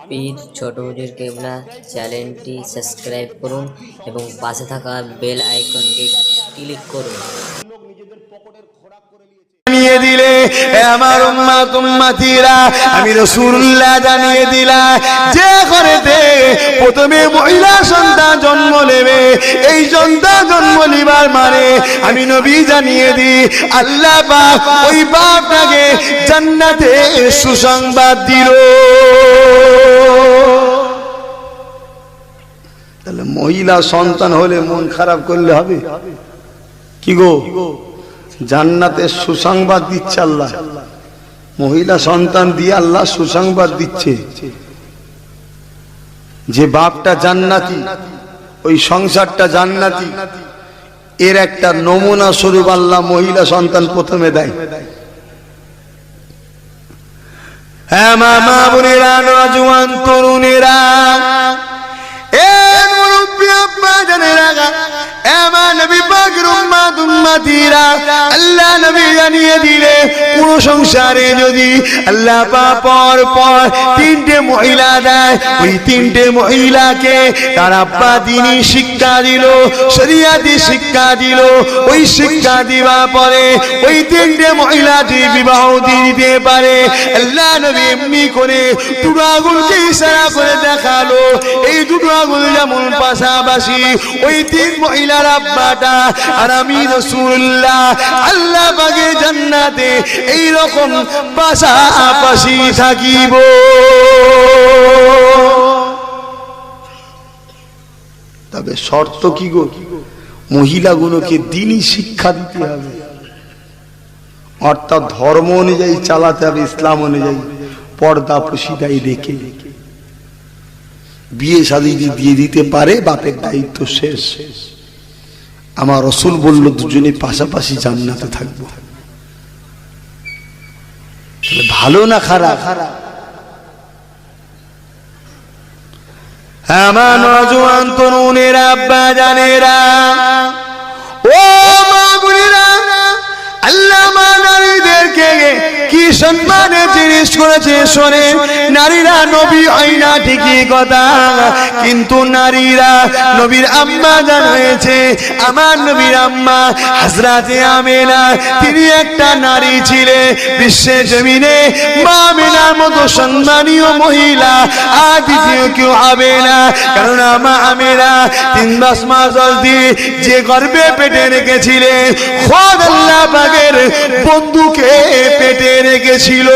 পীর ছোট হুজুর কেবলা চ্যানেলটি সাবস্ক্রাইব করুন এবং পাশে থাকা বেল আইকনটি ক্লিক করুন। জানিয়ে দিলে আমার উম্মত উম্মতিরা, আমি রাসূলুল্লাহ জানিয়ে দিলাম যে ঘরেতে প্রথমে মহিলা সন্তান জন্ম নেবে, এই সন্তান জন্ম নেবার মানে আমি নবী জানিয়ে দিই আল্লাহ পাক ওই বাপটাকে জান্নাতে সুসংবাদ দিল। তাহলে মহিলা সন্তান হলে মন খারাপ করলে হবে কি গো? জান্নাতের সুসংবাদ দিচ্ছে আল্লাহ, মহিলা সন্তান দিয়ে আল্লাহ সুসংবাদ দিচ্ছে যে বাপটা জান্নাতি, ওই সংসারটা জান্নাতি, এর একটা নমুনা স্বরূপ আল্লাহ মহিলা সন্তান প্রথমে দেয়। হ্যাঁ মা বোনেরা, নওজোয়ান তরুণেরা, আল্লাহ নবী জানিয়ে দিলে কোন সংসারে যদি আল্লাহ পর পর তিনটে মহিলা দেয়, ওই তিনটে মহিলাকে তার আব্বা দ্বীনি শিক্ষা দিল, শরিয়াতি শিক্ষা দিল, ওই শিক্ষা দিবা পরে ওই তিনটে মহিলা যে বিবাহ দিতে পারে। আল্লাহ নবী এমনি করে দুটো আঙুলকে ইশারা করে দেখালো, এই দুটো আঙুল যেমন পাশাপাশি, ওই তিন মহিলার আব্বাটা আর আমি রাসূলুল্লাহ আল্লাহ পাকের জান্নাতে এই রকম পাশাপাশি থাকিব। তবে শর্ত কি গো? মহিলাগুলোকে দ্বীনি শিক্ষা দিতে হবে, অর্থাৎ ধর্ম অনুযায়ী চালাতে হবে, ইসলাম অনুযায়ী পর্দা প্রশিদাই রেখে। বিয়ে শাদী দিয়ে দিতে পারে, বাপের দায়িত্ব শেষ। আমার রাসূল বলল দুজনে পাশাপাশি জান্নাতে থাকবো। ভালো না খারাপ? আমার নওজোয়ান তরুণেরা, আব্বা জানেরা, ও মা বোনেরা, আল্লাহ মা নারীদেরকে কি সম্মানের জিনিস করেছে শোনে। নারীরা নবী হয় না ঠিকই কথা, কিন্তু নারীরা নবীর আম্মা জান হয়েছে। আমার নবীর আম্মা হযরতে আমেনা, তিনি একটা নারী ছিলেন বিশ্বের জমিনে মা আমেনার মতো সম্মানীয় মহিলা আর দ্বিতীয় কেউ হবে না। কারণ মা আমেনা 3 মাস অবধি যে গর্ভে পেটে রেখেছিলেন, খোদ আল্লাহ পাকের বন্ধুকে পেটে রেখেছিল।